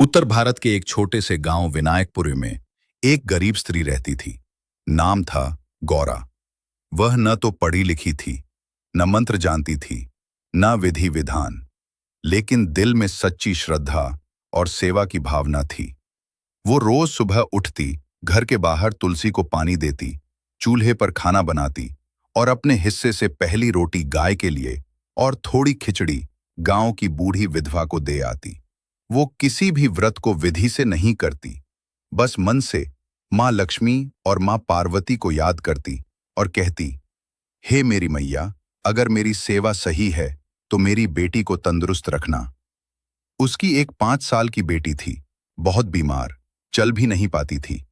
उत्तर भारत के एक छोटे से गांव विनायकपुरी में एक गरीब स्त्री रहती थी। नाम था गौरा। वह न तो पढ़ी लिखी थी, न मंत्र जानती थी, न विधि विधान, लेकिन दिल में सच्ची श्रद्धा और सेवा की भावना थी। वो रोज सुबह उठती, घर के बाहर तुलसी को पानी देती, चूल्हे पर खाना बनाती और अपने हिस्से से पहली रोटी गाय के लिए और थोड़ी खिचड़ी गांव की बूढ़ी विधवा को दे आती। वो किसी भी व्रत को विधि से नहीं करती, बस मन से माँ लक्ष्मी और माँ पार्वती को याद करती और कहती, हे मेरी मैया, अगर मेरी सेवा सही है तो मेरी बेटी को तंदुरुस्त रखना। उसकी एक 5 साल की बेटी थी, बहुत बीमार, चल भी नहीं पाती थी।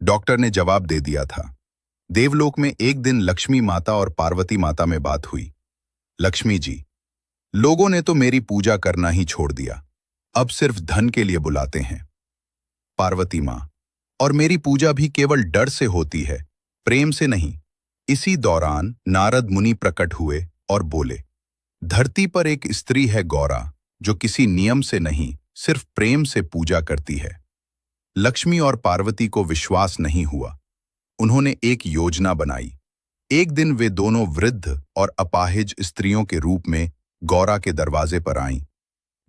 डॉक्टर ने जवाब दे दिया था। देवलोक में एक दिन लक्ष्मी माता और पार्वती माता में बात हुई। लक्ष्मी जी, लोगों ने तो मेरी पूजा करना ही छोड़ दिया, अब सिर्फ धन के लिए बुलाते हैं। पार्वती माँ, और मेरी पूजा भी केवल डर से होती है, प्रेम से नहीं। इसी दौरान नारद मुनि प्रकट हुए और बोले, धरती पर एक स्त्री है गौरा, जो किसी नियम से नहीं, सिर्फ प्रेम से पूजा करती है। लक्ष्मी और पार्वती को विश्वास नहीं हुआ। उन्होंने एक योजना बनाई। एक दिन वे दोनों वृद्ध और अपाहिज स्त्रियों के रूप में गौरा के दरवाजे पर आईं।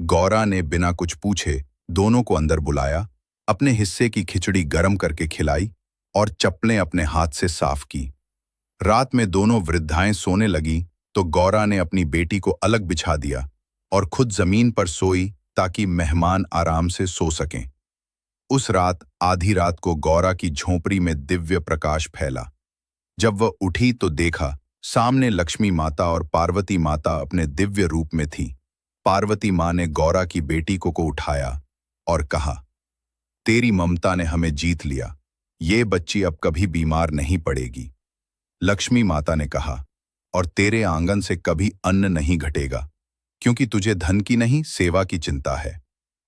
गौरा ने बिना कुछ पूछे दोनों को अंदर बुलाया, अपने हिस्से की खिचड़ी गर्म करके खिलाई और चप्पलें अपने हाथ से साफ की। रात में दोनों वृद्धाएं सोने लगी तो गौरा ने अपनी बेटी को अलग बिछा दिया और खुद जमीन पर सोई ताकि मेहमान आराम से सो सकें। उस रात आधी रात को गौरा की झोंपड़ी में दिव्य प्रकाश फैला। जब वह उठी तो देखा सामने लक्ष्मी माता और पार्वती माता अपने दिव्य रूप में थी। पार्वती माँ ने गौरा की बेटी को उठाया और कहा, तेरी ममता ने हमें जीत लिया, ये बच्ची अब कभी बीमार नहीं पड़ेगी। लक्ष्मी माता ने कहा, और तेरे आंगन से कभी अन्न नहीं घटेगा, क्योंकि तुझे धन की नहीं सेवा की चिंता है।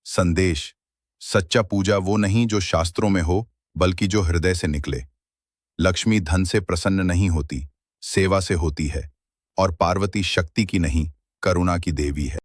संदेश, सच्चा पूजा वो नहीं जो शास्त्रों में हो, बल्कि जो हृदय से निकले। लक्ष्मी धन से प्रसन्न नहीं होती, सेवा से होती है, और पार्वती शक्ति की नहीं, करुणा की देवी है।